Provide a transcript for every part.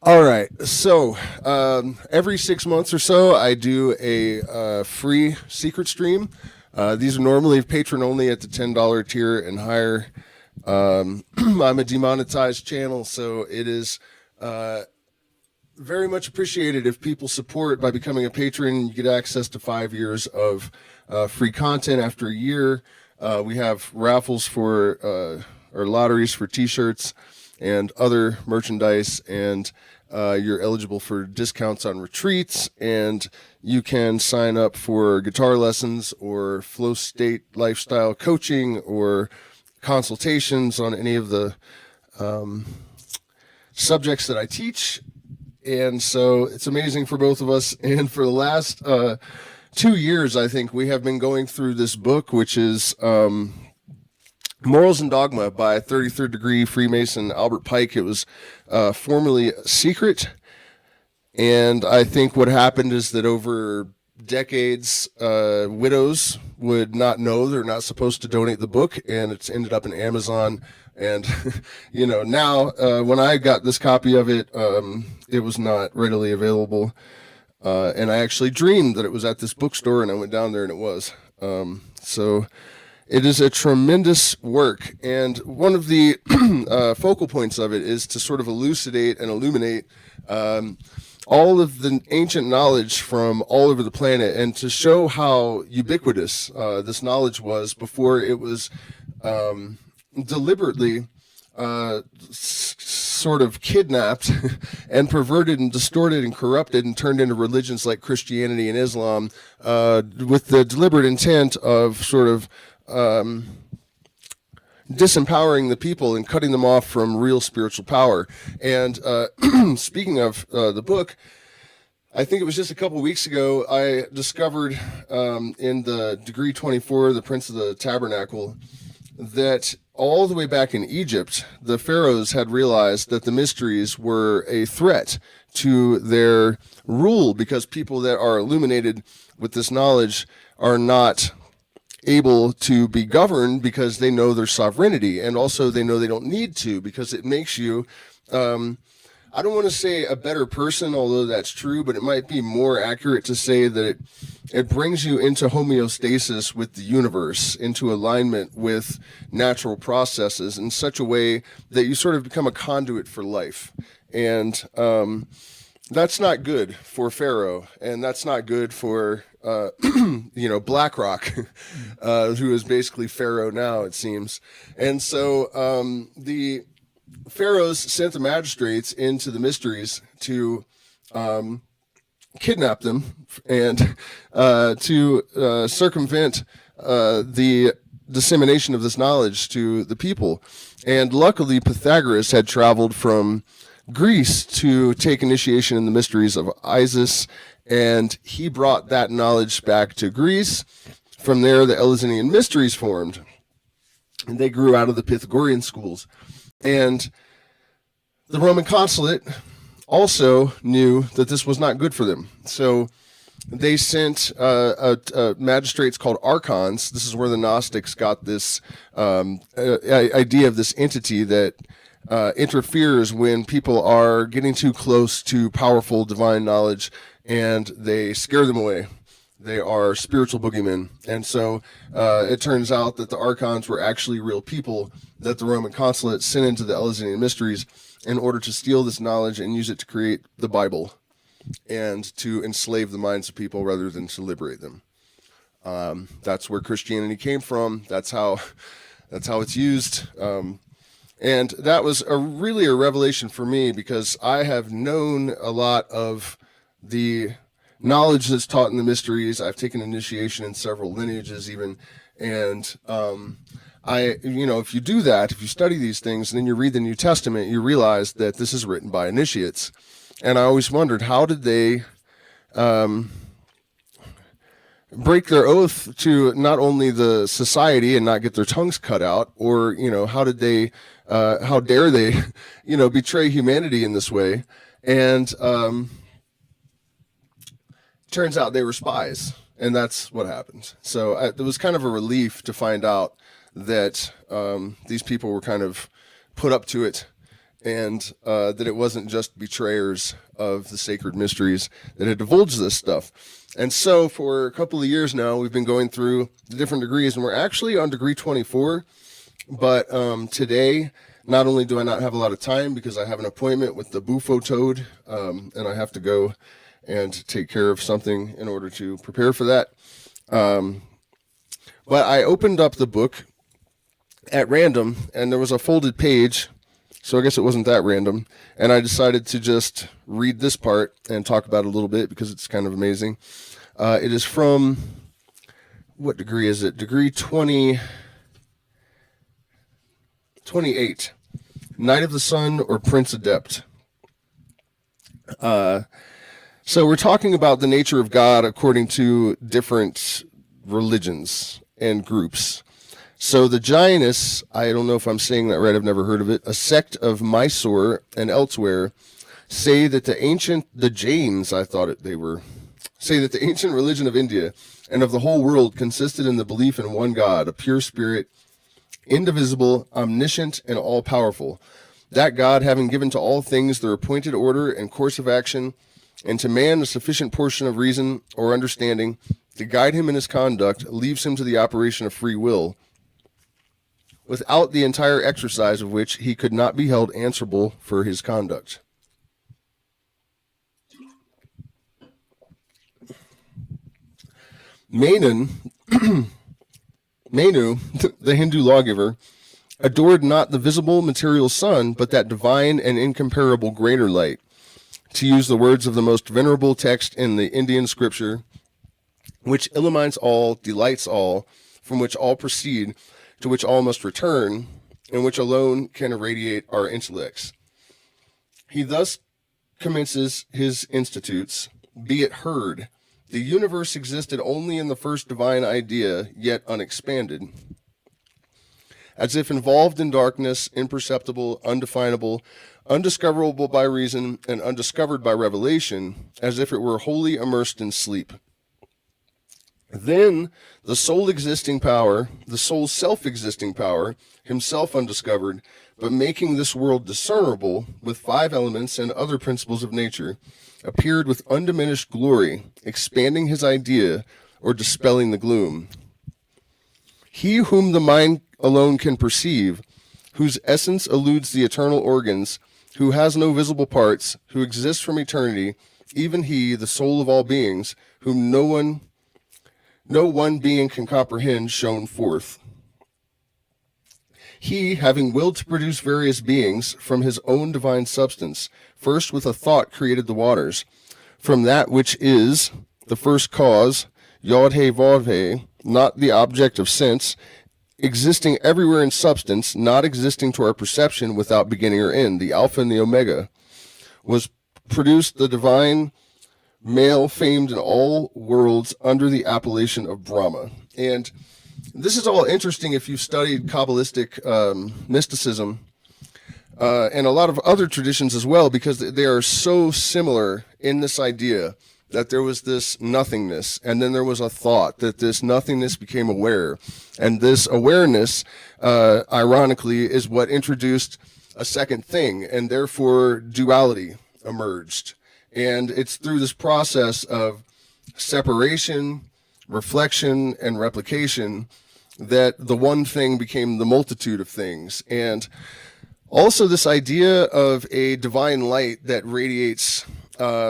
All right. So every 6 months or so, I do a free secret stream. These are normally patron only at the $10 tier and higher. I'm a demonetized channel, so it is very much appreciated if people support by becoming a patron. You get access to 5 years of free content after a year. We have raffles for or lotteries for T-shirts and other merchandise, and you're eligible for discounts on retreats, and you can sign up for guitar lessons or flow state lifestyle coaching or consultations on any of the subjects that I teach. And so it's amazing for both of us. And for the last 2 years, I think we have been going through this book, which is Morals and Dogma by 33rd degree Freemason Albert Pike. It was formerly secret. And I think what happened is that over decades, widows would not know they're not supposed to donate the book, and it's ended up in Amazon. And, now when I got this copy of it, it was not readily available. And I actually dreamed that it was at this bookstore, and I went down there and it was. So it is a tremendous work. And one of the focal points of it is to sort of elucidate and illuminate all of the ancient knowledge from all over the planet, and to show how ubiquitous this knowledge was before it was deliberately sort of kidnapped and perverted and distorted and corrupted and turned into religions like Christianity and Islam, with the deliberate intent of sort of disempowering the people and cutting them off from real spiritual power. And speaking of the book, I think it was just a couple weeks ago, I discovered in the Degree 24, the Prince of the Tabernacle, that all the way back in Egypt, the pharaohs had realized that the mysteries were a threat to their rule, because people that are illuminated with this knowledge are not able to be governed because they know their sovereignty, and also they know they don't need to, because it makes you I don't want to say a better person, although that's true, but it might be more accurate to say that it brings you into homeostasis with the universe, into alignment with natural processes in such a way that you sort of become a conduit for life. And that's not good for Pharaoh, and that's not good for BlackRock, who is basically Pharaoh now, it seems. And so the pharaohs sent the magistrates into the mysteries to kidnap them and to circumvent the dissemination of this knowledge to the people. And luckily, Pythagoras had traveled from Greece to take initiation in the mysteries of Isis, and he brought that knowledge back to Greece. From there, the Eleusinian mysteries formed, and they grew out of the Pythagorean schools. And the Roman consulate also knew that this was not good for them. So they sent magistrates called archons. This is where the Gnostics got this idea of this entity that interferes when people are getting too close to powerful divine knowledge, and they scare them away. They are spiritual boogeymen. And so it turns out that the archons were actually real people that the Roman consulate sent into the Eleusinian mysteries in order to steal this knowledge and use it to create the Bible and to enslave the minds of people rather than to liberate them. That's where Christianity came from. That's how it's used. And that was really a revelation for me, because I have known a lot of the knowledge that's taught in the mysteries. I've taken initiation in several lineages even. And if you do that, if you study these things and then you read the New Testament, you realize that this is written by initiates. And I always wondered, how did they break their oath to not only the society and not get their tongues cut out, or, how dare they, betray humanity in this way? And turns out they were spies, and that's what happened. So it was kind of a relief to find out that these people were kind of put up to it, and that it wasn't just betrayers of the sacred mysteries that had divulged this stuff. And so for a couple of years now, we've been going through the different degrees, and we're actually on degree 24. But today, not only do I not have a lot of time because I have an appointment with the bufo toad, and I have to go and take care of something in order to prepare for that. But I opened up the book at random, and there was a folded page, so I guess it wasn't that random, and I decided to just read this part and talk about it a little bit because it's kind of amazing. It is from, what degree is it? Degree 28, Knight of the Sun or Prince Adept. So we're talking about the nature of God according to different religions and groups. So the Jainists, I don't know if I'm saying that right, I've never heard of it, a sect of Mysore and elsewhere, say that the ancient religion of India and of the whole world consisted in the belief in one God, a pure spirit, indivisible, omniscient, and all-powerful. That God, having given to all things their appointed order and course of action, and to man a sufficient portion of reason or understanding to guide him in his conduct, leaves him to the operation of free will, without the entire exercise of which he could not be held answerable for his conduct. Manu, the Hindu lawgiver, adored not the visible material sun, but that divine and incomparable greater light. To use the words of the most venerable text in the Indian scripture, which illumines all, delights all, from which all proceed, to which all must return, and which alone can irradiate our intellects. He thus commences his institutes, be it heard, the universe existed only in the first divine idea, yet unexpanded. As if involved in darkness, imperceptible, undefinable, undiscoverable by reason, and undiscovered by revelation, as if it were wholly immersed in sleep. Then the sole existing power, the sole self-existing power, himself undiscovered, but making this world discernible with 5 elements and other principles of nature, appeared with undiminished glory, expanding his idea or dispelling the gloom. He whom the mind alone can perceive, whose essence eludes the eternal organs, who has no visible parts, who exists from eternity, even he, the soul of all beings, whom no one being can comprehend, shone forth. He, having willed to produce various beings from his own divine substance, first with a thought created the waters. From that which is the first cause, Yod-He Vav-He, not the object of sense, existing everywhere in substance, not existing to our perception without beginning or end, the Alpha and the Omega, was produced the divine male famed in all worlds under the appellation of Brahma. And this is all interesting if you've studied Kabbalistic mysticism and a lot of other traditions as well, because they are so similar in this idea that there was this nothingness, and then there was a thought that this nothingness became aware. And this awareness, ironically, is what introduced a second thing, and therefore duality emerged. And it's through this process of separation, reflection, and replication that the one thing became the multitude of things. And also this idea of a divine light that radiates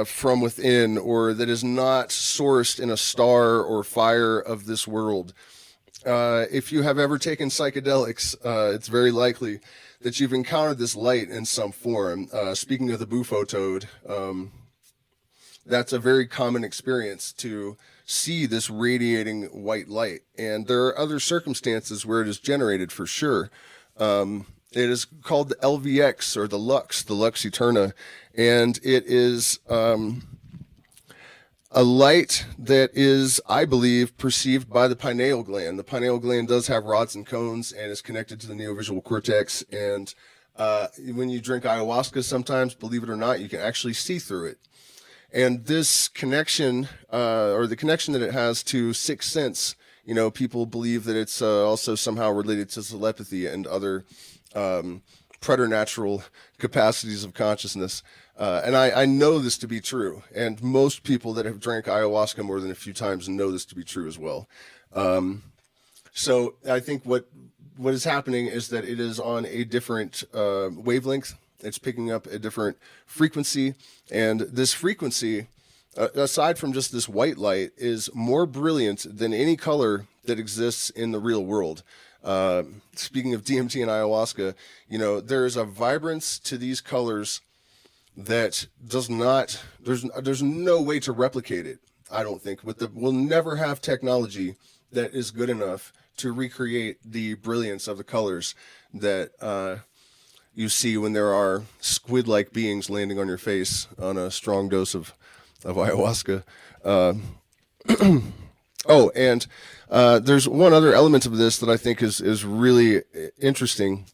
from within, or that is not sourced in a star or fire of this world. If you have ever taken psychedelics, it's very likely that you've encountered this light in some form. Speaking of the bufo toad, that's a very common experience, to see this radiating white light. And there are other circumstances where it is generated for sure. It is called the LVX, or the Lux Eterna, and it is a light that is, I believe, perceived by the pineal gland. The pineal gland does have rods and cones and is connected to the neovisual cortex. And when you drink ayahuasca sometimes, believe it or not, you can actually see through it. And this connection, or the connection that it has to sixth sense, you know, people believe that it's also somehow related to telepathy and other preternatural capacities of consciousness. And I know this to be true. And most people that have drank ayahuasca more than a few times know this to be true as well. So I think what is happening is that it is on a different wavelength. It's picking up a different frequency. And this frequency, aside from just this white light, is more brilliant than any color that exists in the real world. Speaking of DMT and ayahuasca, there is a vibrance to these colors that does not, there's no way to replicate it, I don't think. We'll never have technology that is good enough to recreate the brilliance of the colors that you see when there are squid-like beings landing on your face on a strong dose of ayahuasca. Oh, and there's one other element of this that I think is really interesting,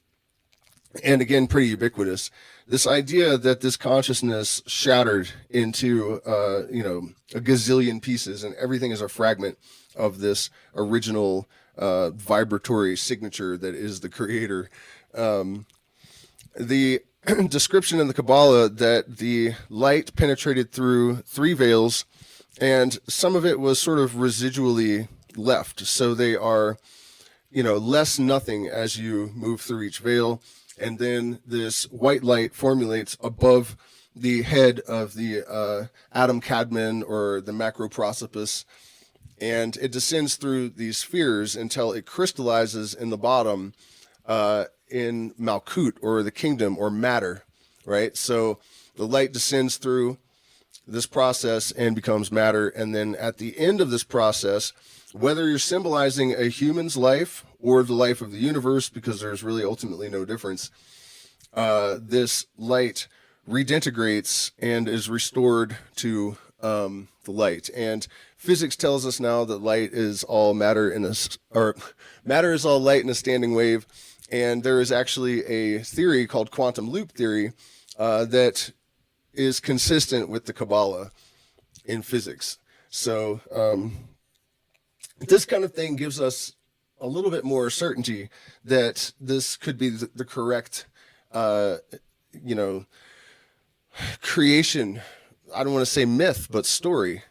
and again, pretty ubiquitous. This idea that this consciousness shattered into, a gazillion pieces, and everything is a fragment of this original vibratory signature that is the creator. The description in the Kabbalah that the light penetrated through 3 veils, and some of it was sort of residually left. So they are, less nothing as you move through each veil. And then this white light formulates above the head of the Adam Kadmon or the Macroprosopis, and it descends through these spheres until it crystallizes in the bottom in Malkut, or the kingdom, or matter, right? So the light descends through this process and becomes matter, and then at the end of this process, whether you're symbolizing a human's life or the life of the universe, because there's really ultimately no difference, this light redintegrates and is restored to the light. And physics tells us now that light is all matter matter is all light in a standing wave. And there is actually a theory called quantum loop theory that is consistent with the Kabbalah in physics. So this kind of thing gives us a little bit more certainty that this could be the correct, creation. I don't want to say myth, but story.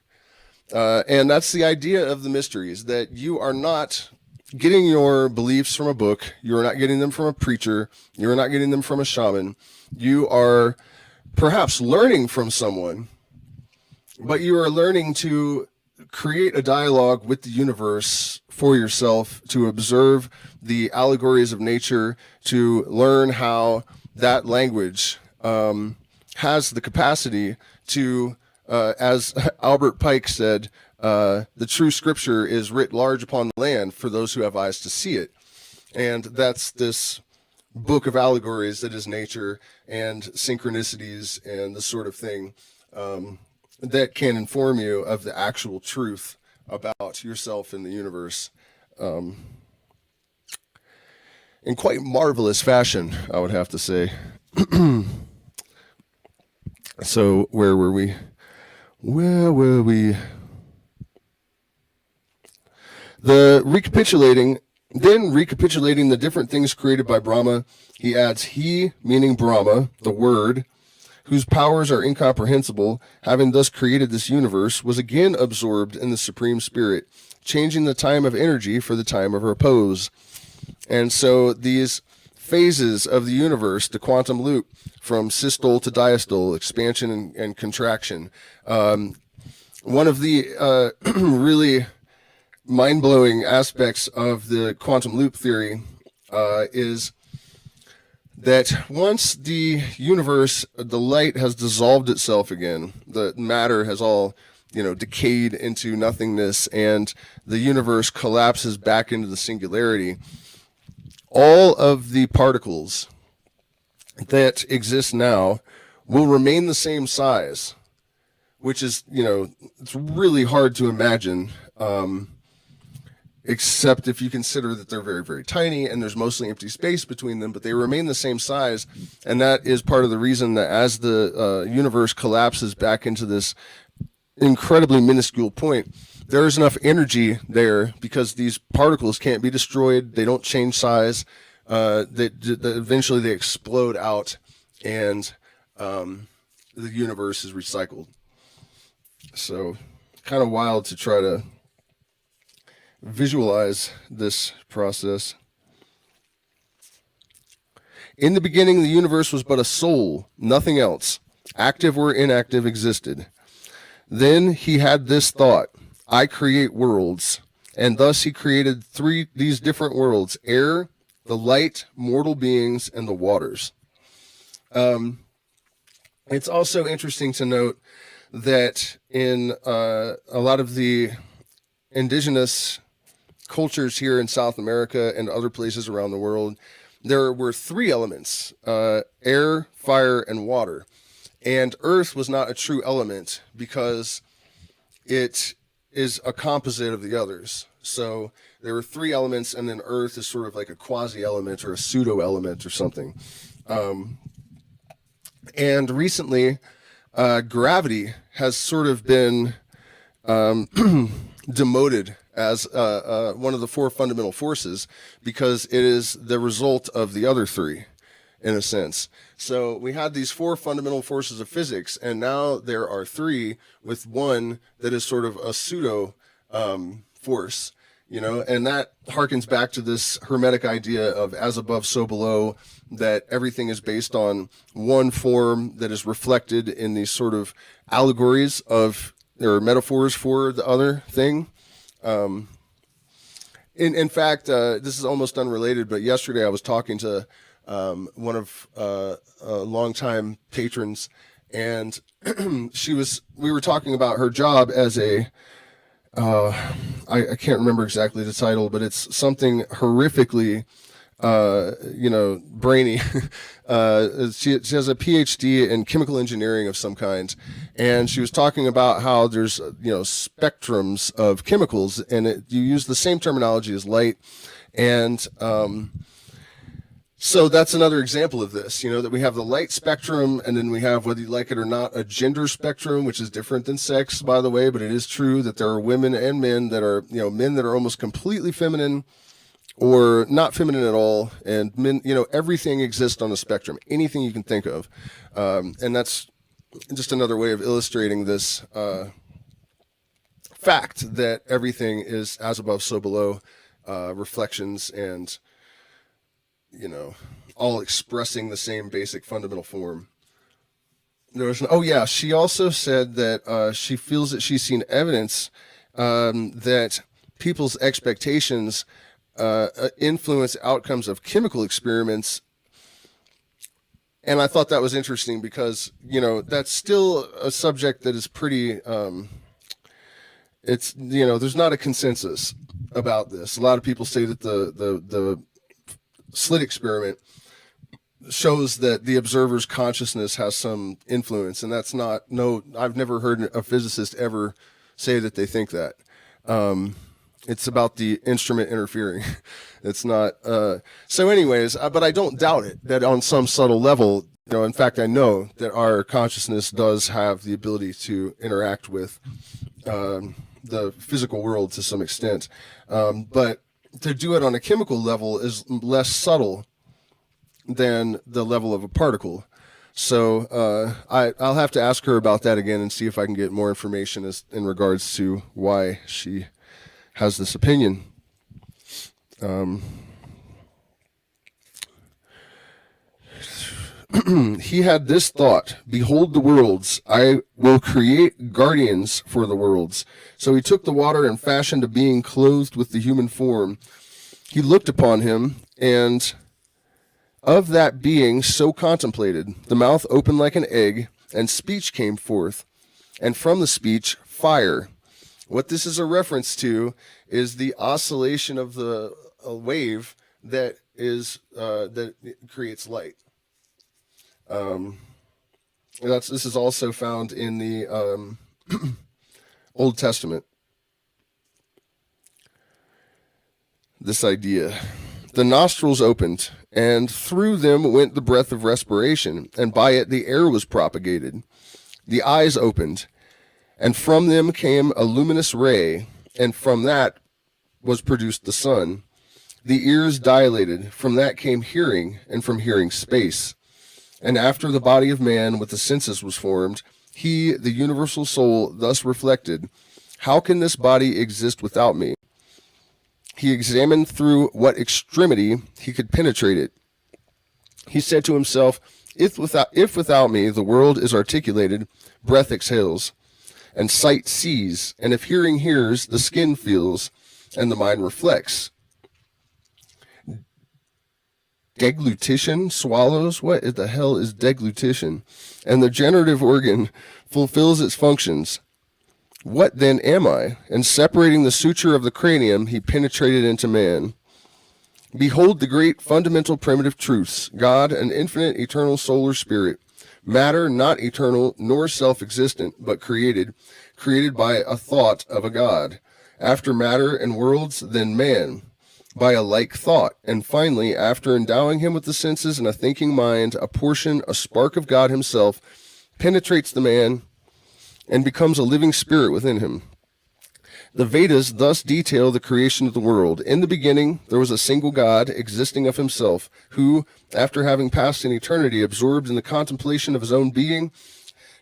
And that's the idea of the mysteries, that you are not getting your beliefs from a book. You are not getting them from a preacher. You are not getting them from a shaman. You are perhaps learning from someone, but you are learning to create a dialogue with the universe for yourself, to observe the allegories of nature, to learn how that language has the capacity to, as Albert Pike said, the true scripture is writ large upon the land for those who have eyes to see it. And that's this book of allegories that is nature and synchronicities and the sort of thing that can inform you of the actual truth about yourself and the universe in quite marvelous fashion, I would have to say. So where were we? Where were we? Recapitulating the different things created by Brahma, he adds he, meaning Brahma, the word, whose powers are incomprehensible, having thus created this universe, was again absorbed in the Supreme Spirit, changing the time of energy for the time of repose. And so these phases of the universe, the quantum loop, from systole to diastole, expansion and contraction. One of the really mind-blowing aspects of the quantum loop theory is that once the universe, the light has dissolved itself again, the matter has all, decayed into nothingness, and the universe collapses back into the singularity, all of the particles that exist now will remain the same size, which is, it's really hard to imagine, except if you consider that they're very, very tiny and there's mostly empty space between them, but they remain the same size. And that is part of the reason that as the universe collapses back into this incredibly minuscule point, there is enough energy there because these particles can't be destroyed. They don't change size. that eventually they explode out, and the universe is recycled. So kind of wild to try to visualize this process. In the beginning, the universe was but a soul, nothing else, active or inactive, existed. Then he had this thought, I create worlds. And thus he created these different worlds: air, the light, mortal beings, and the waters. It's also interesting to note that in a lot of the indigenous cultures here in South America and other places around the world, there were three elements: air, fire, and water. And earth was not a true element because it is a composite of the others. So there were three elements, and then earth is sort of like a quasi-element or a pseudo-element or something. And recently, gravity has sort of been demoted as one of the four fundamental forces because it is the result of the other three, in a sense. So we had these four fundamental forces of physics, and now there are three, with one that is sort of a pseudo force, you know, and that harkens back to this Hermetic idea of as above, so below, that everything is based on one form that is reflected in these sort of allegories of, or metaphors for the other thing. In fact, this is almost unrelated, but yesterday I was talking to one of longtime patrons, and we were talking about her job as a, I can't remember exactly the title, but it's something horrifically, brainy. She has a PhD in chemical engineering of some kind, and she was talking about how there's, spectrums of chemicals, and you use the same terminology as light, and so that's another example of this, that we have the light spectrum, and then we have, whether you like it or not, a gender spectrum, which is different than sex, by the way, but it is true that there are women and men that are, men that are almost completely feminine or not feminine at all, and men, everything exists on the spectrum, anything you can think of. And that's just another way of illustrating this fact that everything is as above, so below, reflections, and all expressing the same basic fundamental form. She also said that she feels that she's seen evidence that people's expectations influence outcomes of chemical experiments. And I thought that was interesting because, that's still a subject that is pretty, there's not a consensus about this. A lot of people say that the slit experiment shows that the observer's consciousness has some influence, and that's not, I've never heard a physicist ever say that they think that. It's about the instrument interfering. It's not, so anyways, but I don't doubt it, that on some subtle level, in fact, I know that our consciousness does have the ability to interact with the physical world to some extent. But to do it on a chemical level is less subtle than the level of a particle. So I'll have to ask her about that again and see if I can get more information in regards to why she has this opinion. He had this thought, behold the worlds, I will create guardians for the worlds. So he took the water and fashioned a being clothed with the human form. He looked upon him, and of that being so contemplated, the mouth opened like an egg, and speech came forth, and from the speech, fire. What this is a reference to is the oscillation of the wave that creates light. This is also found in the Old Testament. This idea. The nostrils opened, and through them went the breath of respiration, and by it the air was propagated. The eyes opened, and from them came a luminous ray, and from that was produced the sun. The ears dilated. From that came hearing, and from hearing space. And after the body of man with the senses was formed, he, the universal soul, thus reflected, how can this body exist without me? He examined through what extremity he could penetrate it. He said to himself, if without me the world is articulated, breath exhales, and sight sees, and if hearing hears, the skin feels, and the mind reflects. Deglutition swallows? What the hell is deglutition? And the generative organ fulfills its functions. What then am I? And separating the suture of the cranium, he penetrated into man. Behold the great fundamental primitive truths, God, an infinite eternal solar spirit, matter not eternal nor self-existent, but created by a thought of a God, after matter and worlds, then man, by a like thought, and finally, after endowing him with the senses and a thinking mind, a spark of God himself, penetrates the man and becomes a living spirit within him. The Vedas thus detail the creation of the world. In the beginning, there was a single God existing of himself, who, after having passed an eternity absorbed in the contemplation of his own being,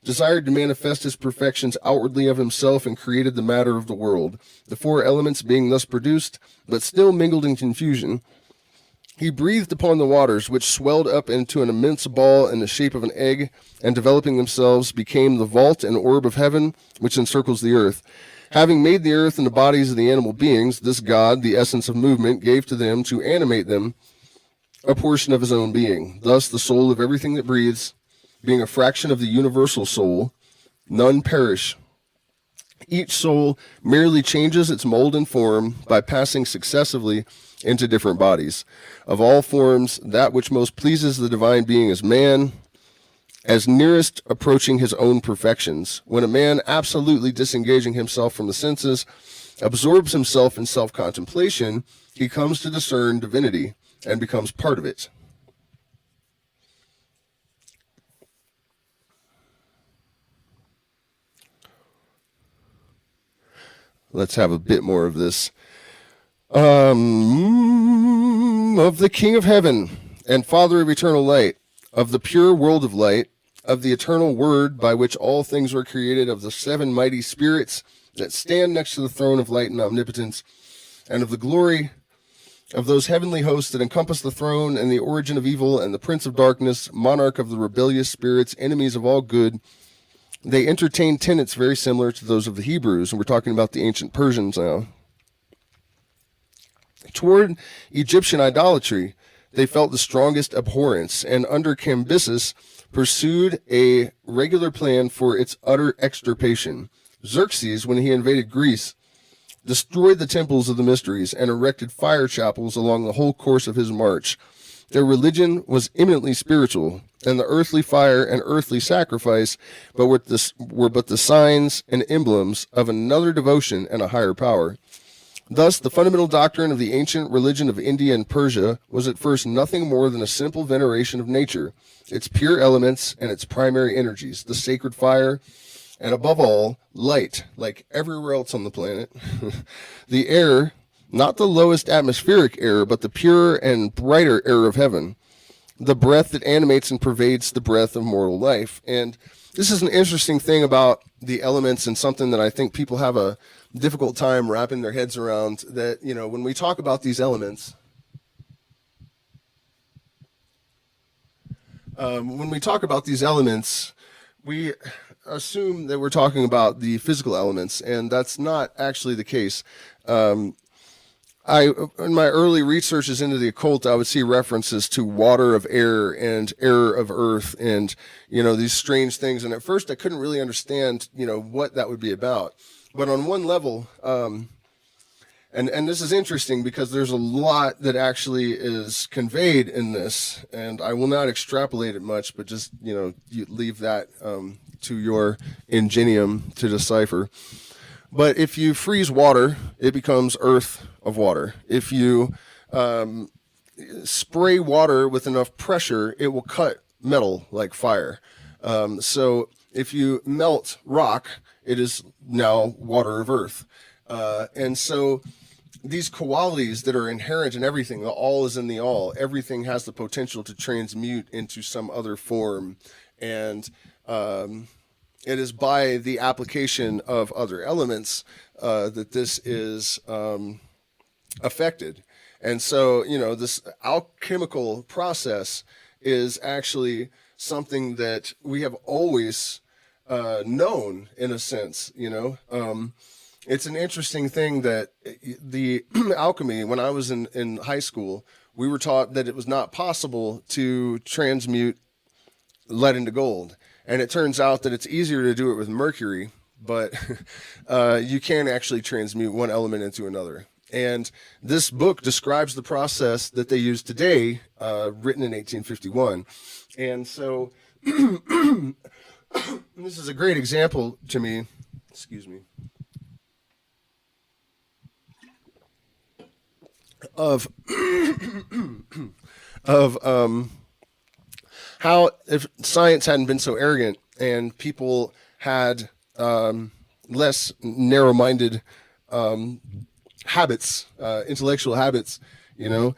desired to manifest his perfections outwardly of himself and created the matter of the world, the four elements being thus produced, but still mingled in confusion. He breathed upon the waters, which swelled up into an immense ball in the shape of an egg, and developing themselves became the vault and orb of heaven, which encircles the earth. Having made the earth and the bodies of the animal beings, this God, the essence of movement, gave to them to animate them a portion of his own being. Thus the soul of everything that breathes, being a fraction of the universal soul, none perish. Each soul merely changes its mold and form by passing successively into different bodies. Of all forms, that which most pleases the divine being is man, as nearest approaching his own perfections. When a man, absolutely disengaging himself from the senses, absorbs himself in self-contemplation, he comes to discern divinity and becomes part of it. Let's have a bit more of this. Of the King of Heaven and Father of eternal light, of the pure world of light, of the eternal word by which all things were created, of the seven mighty spirits that stand next to the throne of light and omnipotence, and of the glory of those heavenly hosts that encompass the throne and the origin of evil and the prince of darkness, monarch of the rebellious spirits, enemies of all good. They entertained tenets very similar to those of the Hebrews, and we're talking about the ancient Persians now. Toward Egyptian idolatry, they felt the strongest abhorrence, and under Cambyses pursued a regular plan for its utter extirpation. Xerxes, when he invaded Greece, destroyed the temples of the mysteries and erected fire chapels along the whole course of his march. Their religion was eminently spiritual, and the earthly fire and earthly sacrifice were but the signs and emblems of another devotion and a higher power. Thus, the fundamental doctrine of the ancient religion of India and Persia was at first nothing more than a simple veneration of nature, its pure elements and its primary energies, the sacred fire, and above all, light, like everywhere else on the planet. The air, not the lowest atmospheric air, but the pure and brighter air of heaven, the breath that animates and pervades the breath of mortal life. And this is an interesting thing about the elements, and something that I think people have a difficult time wrapping their heads around, that, you know, when we talk about these elements, we assume that we're talking about the physical elements, and that's not actually the case. In my early researches into the occult, I would see references to water of air and air of earth, and, you know, these strange things. And at first I couldn't really understand, you know, what that would be about. But on one level, and this is interesting because there's a lot that actually is conveyed in this, and I will not extrapolate it much, but just, you know, you leave that to your ingenium to decipher. But if you freeze water, it becomes earth of water. If you spray water with enough pressure, it will cut metal like fire. So if you melt rock, it is now water of earth. And so these qualities that are inherent in everything. The all is in the all. Everything has the potential to transmute into some other form, and it is by the application of other elements that this is affected. And so, this alchemical process is actually something that we have always known, in a sense. It's an interesting thing that the alchemy, when I was in high school, we were taught that it was not possible to transmute lead into gold. And it turns out that it's easier to do it with mercury, but you can actually transmute one element into another. And this book describes the process that they use today, written in 1851. And so this is a great example to me. Excuse me. Of how, if science hadn't been so arrogant and people had less narrow-minded habits, intellectual habits, we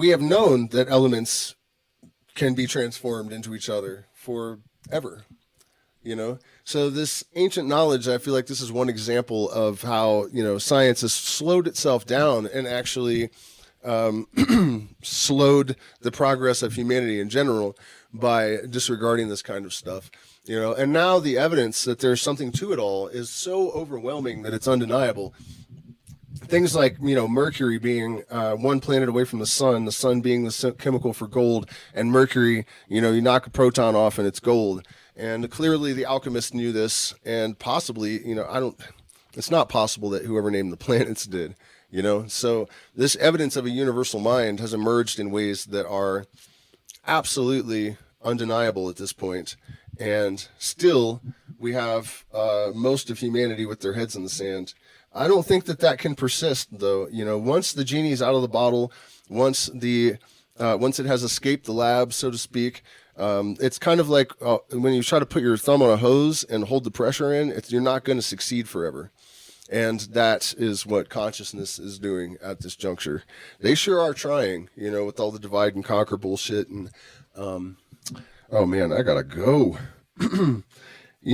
have known that elements can be transformed into each other forever. So this ancient knowledge, I feel like this is one example of how, science has slowed itself down and actually slowed the progress of humanity in general by disregarding this kind of stuff. And now the evidence that there's something to it all is so overwhelming that it's undeniable. Things like, Mercury being one planet away from the sun being the chemical for gold, and Mercury, you knock a proton off and it's gold. And clearly the alchemists knew this, and possibly, it's not possible that whoever named the planets did, So this evidence of a universal mind has emerged in ways that are absolutely undeniable at this point. And still, we have most of humanity with their heads in the sand. I don't think that can persist, though. Once the genie's out of the bottle, once it has escaped the lab, so to speak, it's kind of like when you try to put your thumb on a hose and hold the pressure in, you're not going to succeed forever. And that is what consciousness is doing at this juncture. They sure are trying, with all the divide and conquer bullshit. And oh man, I gotta go. You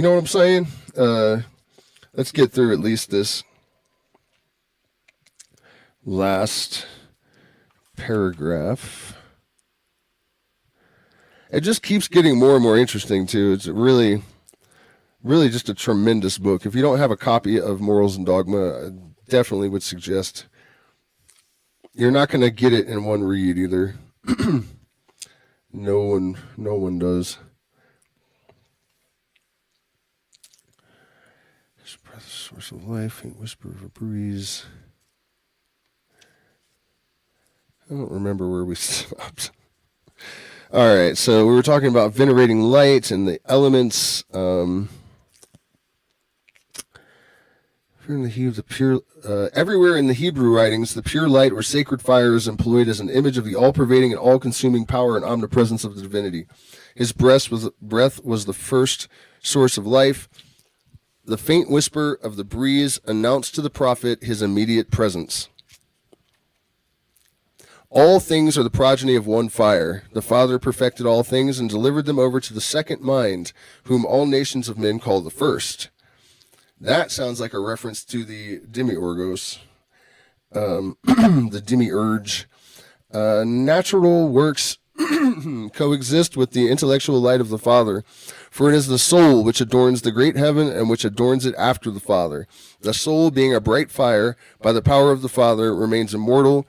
know what I'm saying? Let's get through at least this last paragraph. It just keeps getting more and more interesting too. It's really just a tremendous book. If you don't have a copy of Morals and Dogma, I definitely would suggest. You're not going to get it in one read either. No one does. Source of life, faint whisper of a breeze. I don't remember where we stopped. All right, so we were talking about venerating light and the elements. Everywhere in the Hebrew writings, the pure light or sacred fire is employed as an image of the all-pervading and all-consuming power and omnipresence of the divinity. His breath was the first source of life. The faint whisper of the breeze announced to the prophet his immediate presence. All things are the progeny of one fire. The Father perfected all things and delivered them over to the second mind, whom all nations of men call the first. That sounds like a reference to the demiurgos, the demiurge. Natural works coexist with the intellectual light of the Father, for it is the soul which adorns the great heaven and which adorns it after the Father. The soul, being a bright fire, by the power of the Father, remains immortal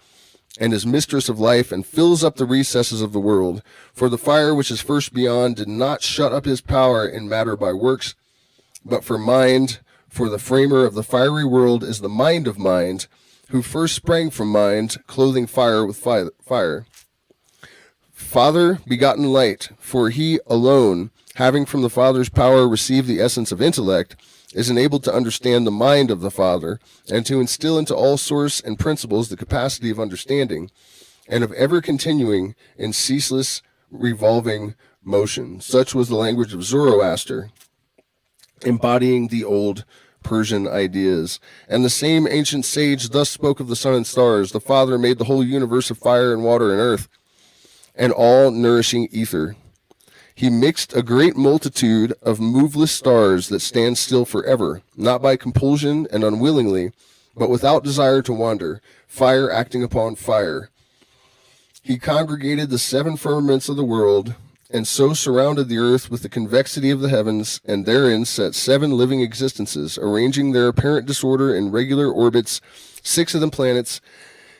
and is mistress of life and fills up the recesses of the world. For the fire which is first beyond did not shut up his power in matter by works, but for mind. For the framer of the fiery world is the mind of mind, who first sprang from mind, clothing fire with fire. Father begotten light, for he alone, having from the Father's power received the essence of intellect, is enabled to understand the mind of the Father, and to instill into all source and principles the capacity of understanding, and of ever continuing in ceaseless revolving motion. Such was the language of Zoroaster, embodying the old Persian ideas. And the same ancient sage thus spoke of the sun and stars. The Father made the whole universe of fire and water and earth, and all nourishing ether. He mixed a great multitude of moveless stars that stand still forever, not by compulsion and unwillingly, but without desire to wander, fire acting upon fire. He congregated the 7 firmaments of the world, and so surrounded the earth with the convexity of the heavens, and therein set 7 living existences, arranging their apparent disorder in regular orbits, 6 of them planets,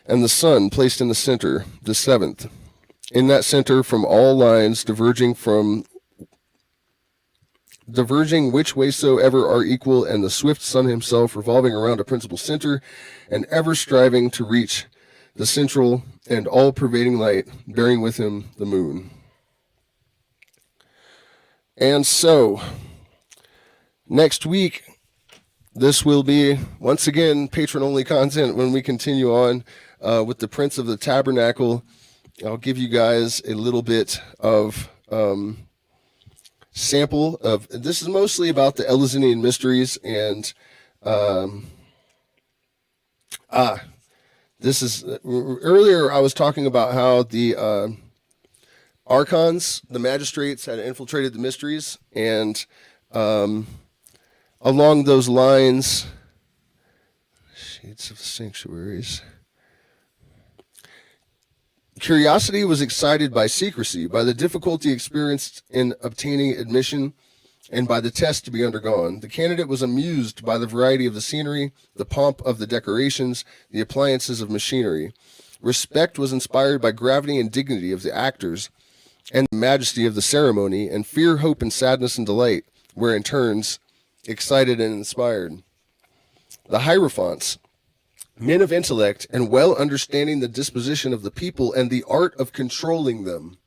and the sun placed in the center, the 7th. In that center, from all lines diverging which way soever are equal, and the swift sun himself revolving around a principal center, and ever striving to reach the central and all-pervading light, bearing with him the moon. And so, next week, this will be, once again, patron-only content when we continue on with the Prince of the Tabernacle. I'll give you guys a little bit of sample of, this is mostly about the Eleusinian mysteries, and this is, earlier I was talking about how the archons, the magistrates, had infiltrated the mysteries, and along those lines, shades of sanctuaries, curiosity was excited by secrecy, by the difficulty experienced in obtaining admission, and by the test to be undergone. The candidate was amused by the variety of the scenery, the pomp of the decorations, the appliances of machinery. Respect was inspired by gravity and dignity of the actors, and the majesty of the ceremony, and fear, hope, and sadness and delight were in turns excited and inspired. The hierophants, men of intellect and well understanding the disposition of the people and the art of controlling them,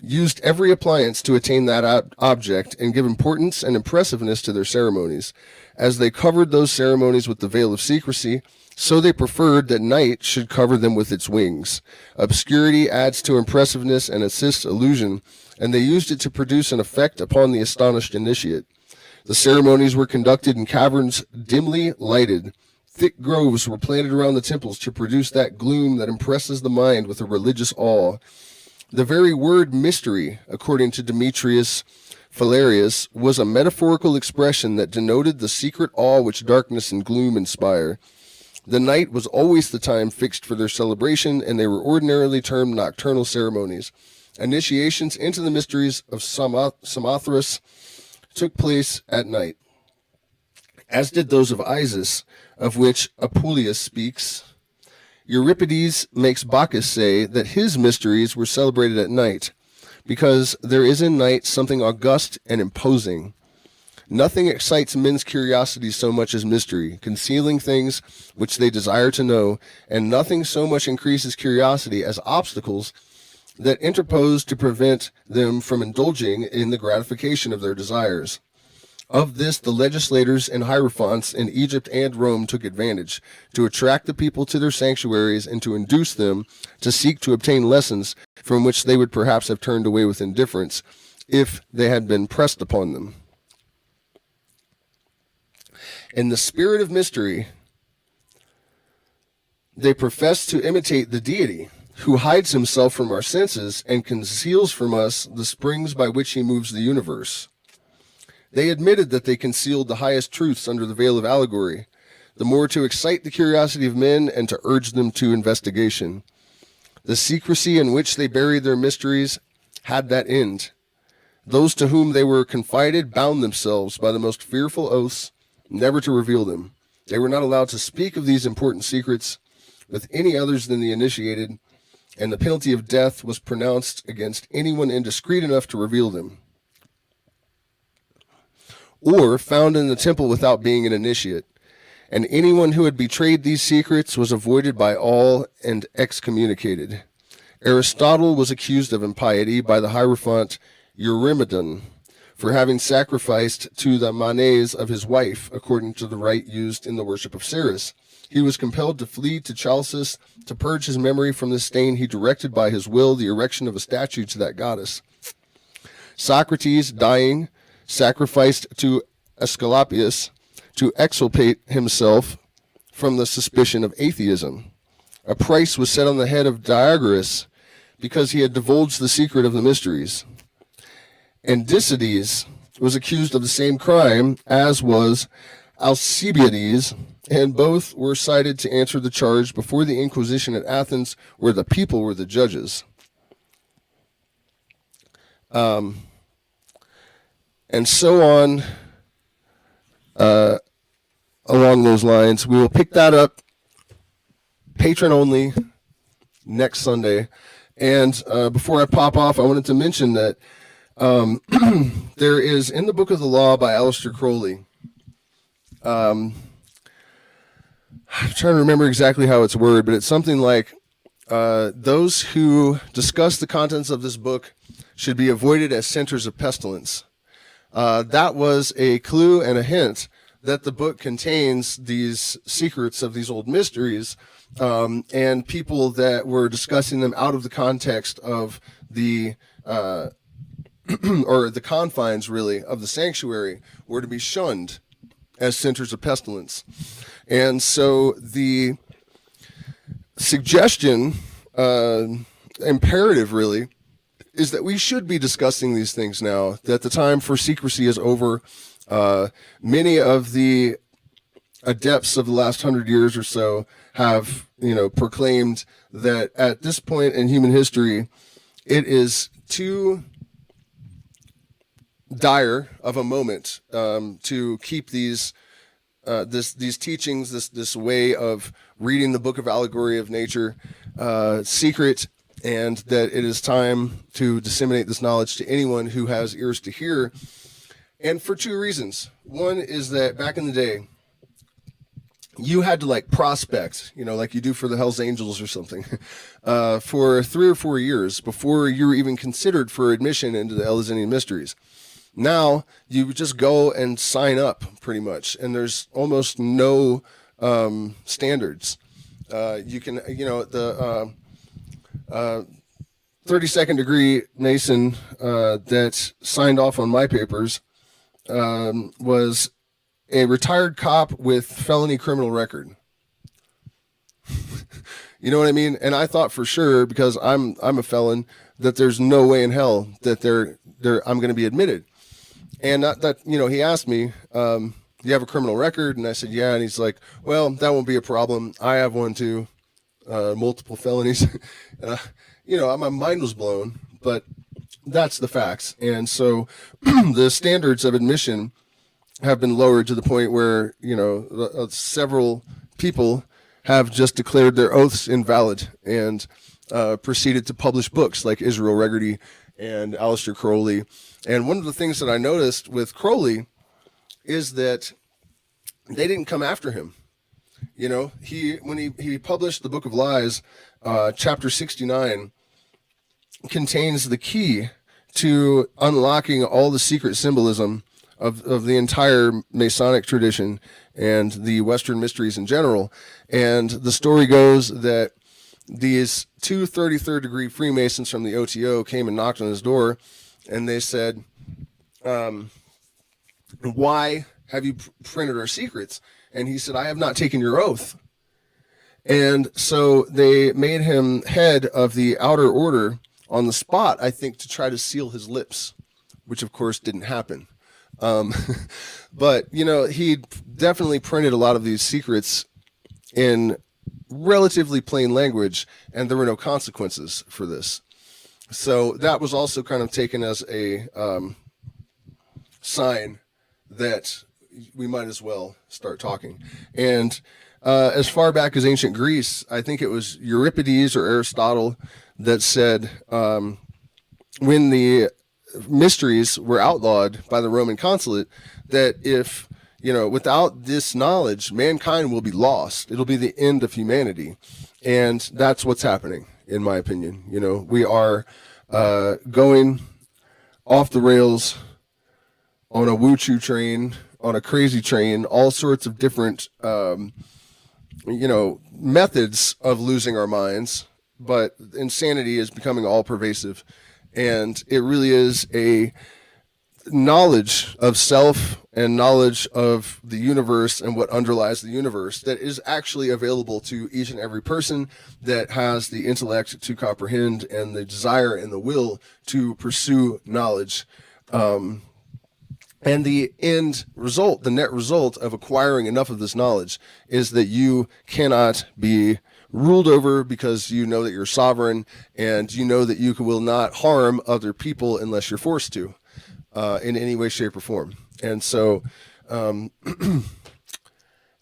used every appliance to attain that object and give importance and impressiveness to their ceremonies. As they covered those ceremonies with the veil of secrecy, so they preferred that night should cover them with its wings. Obscurity adds to impressiveness and assists illusion, and they used it to produce an effect upon the astonished initiate. The ceremonies were conducted in caverns dimly lighted. Thick groves were planted around the temples to produce that gloom that impresses the mind with a religious awe. The very word mystery, according to Demetrius Phalereus, was a metaphorical expression that denoted the secret awe which darkness and gloom inspire. The night was always the time fixed for their celebration, and they were ordinarily termed nocturnal ceremonies. Initiations into the mysteries of Samothrace took place at night, as did those of Isis, of which Apuleius speaks. Euripides makes Bacchus say that his mysteries were celebrated at night, because there is in night something august and imposing. Nothing excites men's curiosity so much as mystery, concealing things which they desire to know, and nothing so much increases curiosity as obstacles that interpose to prevent them from indulging in the gratification of their desires. Of this, the legislators and hierophants in Egypt and Rome took advantage, to attract the people to their sanctuaries and to induce them to seek to obtain lessons from which they would perhaps have turned away with indifference if they had been pressed upon them. In the spirit of mystery, they profess to imitate the deity, who hides himself from our senses and conceals from us the springs by which he moves the universe. They admitted that they concealed the highest truths under the veil of allegory, the more to excite the curiosity of men and to urge them to investigation. The secrecy in which they buried their mysteries had that end. Those to whom they were confided bound themselves by the most fearful oaths never to reveal them. They were not allowed to speak of these important secrets with any others than the initiated, and the penalty of death was pronounced against anyone indiscreet enough to reveal them, or found in the temple without being an initiate. And anyone who had betrayed these secrets was avoided by all and excommunicated. Aristotle was accused of impiety by the hierophant Eurymedon for having sacrificed to the manes of his wife, according to the rite used in the worship of Ceres. He was compelled to flee to Chalcis. To purge his memory from this stain, he directed by his will the erection of a statue to that goddess. Socrates, dying, sacrificed to Asclepius to exculpate himself from the suspicion of atheism. A price was set on the head of Diagoras because he had divulged the secret of the mysteries. And Dicides was accused of the same crime, as was Alcibiades, and both were cited to answer the charge before the Inquisition at Athens, where the people were the judges. And so on, along those lines. We will pick that up, Patron only, next Sunday. And before I pop off, I wanted to mention that there is, in the Book of the Law by Aleister Crowley, I'm trying to remember exactly how it's worded, but it's something like, those who discuss the contents of this book should be avoided as centers of pestilence. That was a clue and a hint that the book contains these secrets of these old mysteries, and people that were discussing them out of the context of the or the confines, really, of the sanctuary were to be shunned as centers of pestilence. And so the suggestion, imperative really, is that we should be discussing these things now, that the time for secrecy is over. Many of the adepts of the last 100 years or so have, proclaimed that at this point in human history, it is too dire of a moment to keep these teachings, this way of reading the book of allegory of nature secret, and that it is time to disseminate this knowledge to anyone who has ears to hear. And for two reasons. One is that back in the day, you had to prospect, like you do for the Hells Angels or something, for 3 or 4 years before you were even considered for admission into the Eleusinian Mysteries. Now you just go and sign up pretty much, and there's almost no standards. You can, the 32nd degree Mason that signed off on my papers was a retired cop with felony criminal record. You know what I mean? And I thought for sure, because I'm a felon, that there's no way in hell that I'm going to be admitted. And that he asked me, do you have a criminal record? And I said, yeah. And he's like, well, that won't be a problem. I have one too, multiple felonies. My mind was blown, but that's the facts. And so the standards of admission have been lowered to the point where, several people have just declared their oaths invalid and proceeded to publish books like Israel Regardie and Aleister Crowley. And one of the things that I noticed with Crowley is that they didn't come after him. When he published the Book of Lies, chapter 69 contains the key to unlocking all the secret symbolism of the entire Masonic tradition and the Western mysteries in general. And the story goes that these two 33rd degree Freemasons from the OTO came and knocked on his door, and they said, why have you printed our secrets? And he said, I have not taken your oath. And so they made him head of the outer order on the spot, I think, to try to seal his lips, which of course didn't happen. But, he definitely printed a lot of these secrets in relatively plain language, and there were no consequences for this. So that was also kind of taken as a sign that we might as well start talking. And as far back as ancient Greece, I think it was Euripides or Aristotle that said, when the mysteries were outlawed by the Roman consulate, that if, without this knowledge, mankind will be lost. It'll be the end of humanity. And that's what's happening, in my opinion. We are going off the rails on a woo-choo train, on a crazy train, all sorts of different, methods of losing our minds. But insanity is becoming all pervasive. And it really is a knowledge of self and knowledge of the universe and what underlies the universe that is actually available to each and every person that has the intellect to comprehend and the desire and the will to pursue knowledge. And the end result, the net result of acquiring enough of this knowledge is that you cannot be ruled over, because you know that you're sovereign, and you know that you will not harm other people unless you're forced to, in any way, shape, or form. And so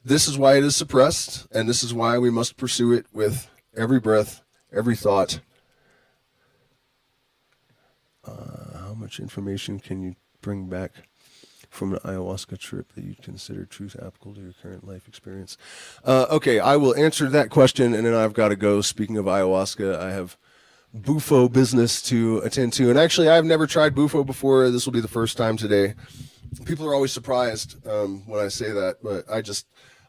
this is why it is suppressed, and this is why we must pursue it with every breath, every thought. How much information can you bring back from an ayahuasca trip that you consider truth applicable to your current life experience? Okay, I will answer that question, and then I've got to go. Speaking of ayahuasca, I have bufo business to attend to. And actually, I've never tried bufo before. This will be the first time today. People are always surprised when I say that, but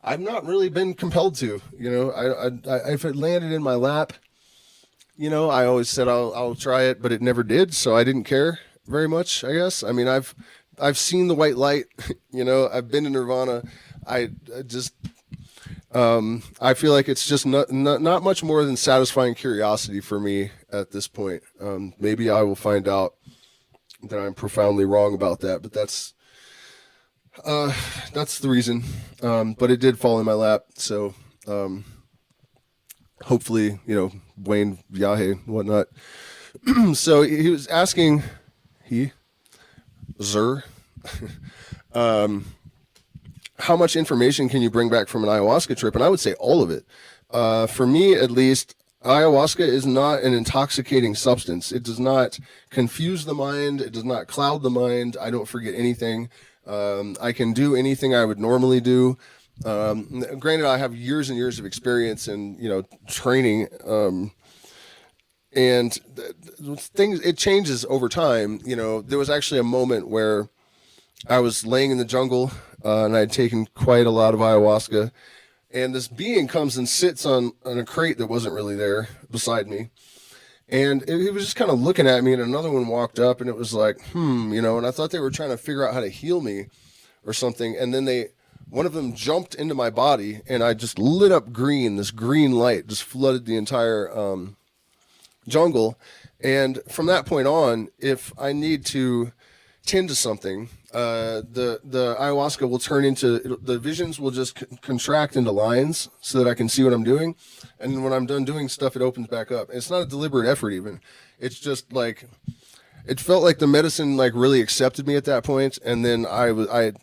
I've not really been compelled to. You know, if it landed in my lap, you know, I always said I'll try it, but it never did, so I didn't care very much, I guess. I mean, I've seen the white light, you know, I've been in Nirvana. I feel like it's just not much more than satisfying curiosity for me at this point. Maybe I will find out that I'm profoundly wrong about that, but that's the reason. But it did fall in my lap, so hopefully, you know, Wayne Yahe, whatnot. So he was asking, how much information can you bring back from an ayahuasca trip? And I would say all of it. For me, at least, ayahuasca is not an intoxicating substance. It does not confuse the mind. It does not cloud the mind. I don't forget anything. I can do anything I would normally do. Granted, I have years and years of experience and, you know, training, and it changes over time. You know, there was actually a moment where I was laying in the jungle, and I had taken quite a lot of ayahuasca, and this being comes and sits on a crate that wasn't really there beside me. And he was just kind of looking at me, and another one walked up, and it was like, you know, and I thought they were trying to figure out how to heal me or something. And then one of them jumped into my body, and I just lit up green. This green light just flooded the entire jungle. And from that point on, if I need to tend to something, the ayahuasca will turn into, the visions will just contract into lines so that I can see what I'm doing. And when I'm done doing stuff, it opens back up. It's not a deliberate effort even. It's just like, it felt like the medicine like really accepted me at that point. And then I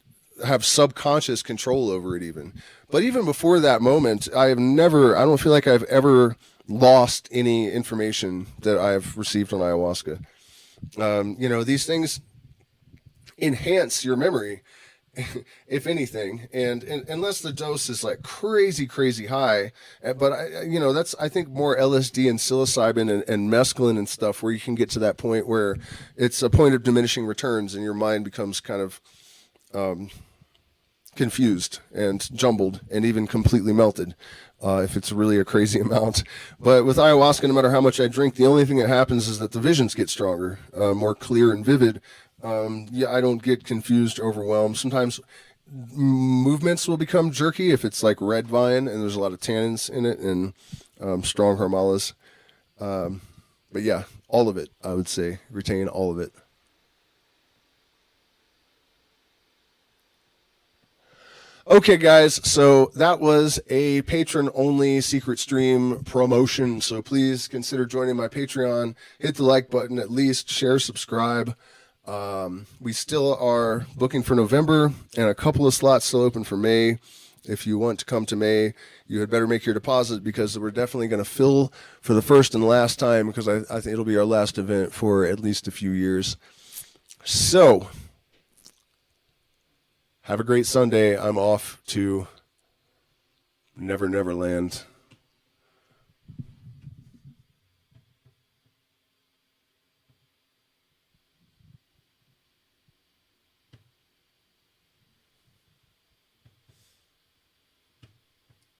have subconscious control over it even. But even before that moment, I don't feel like I've ever lost any information that I've received on ayahuasca. You know, these things enhance your memory, if anything, and unless the dose is like crazy high, but that's, I think, more LSD and psilocybin and mescaline and stuff, where you can get to that point where it's a point of diminishing returns and your mind becomes kind of confused and jumbled and even completely melted, if it's really a crazy amount. But with ayahuasca, no matter how much I drink, the only thing that happens is that the visions get stronger, more clear and vivid. I don't get confused, overwhelmed. Sometimes movements will become jerky if it's like red vine and there's a lot of tannins in it and strong harmalas. But yeah, all of it, I would say, retain all of it. Okay, guys, so that was a patron-only secret stream promotion, so please consider joining my Patreon. Hit the like button at least, share, subscribe. We still are booking for November, and a couple of slots still open for May. If you want to come to May, you had better make your deposit, because we're definitely going to fill for the first and last time, because I think it'll be our last event for at least a few years. So, have a great Sunday. I'm off to Never Never Land.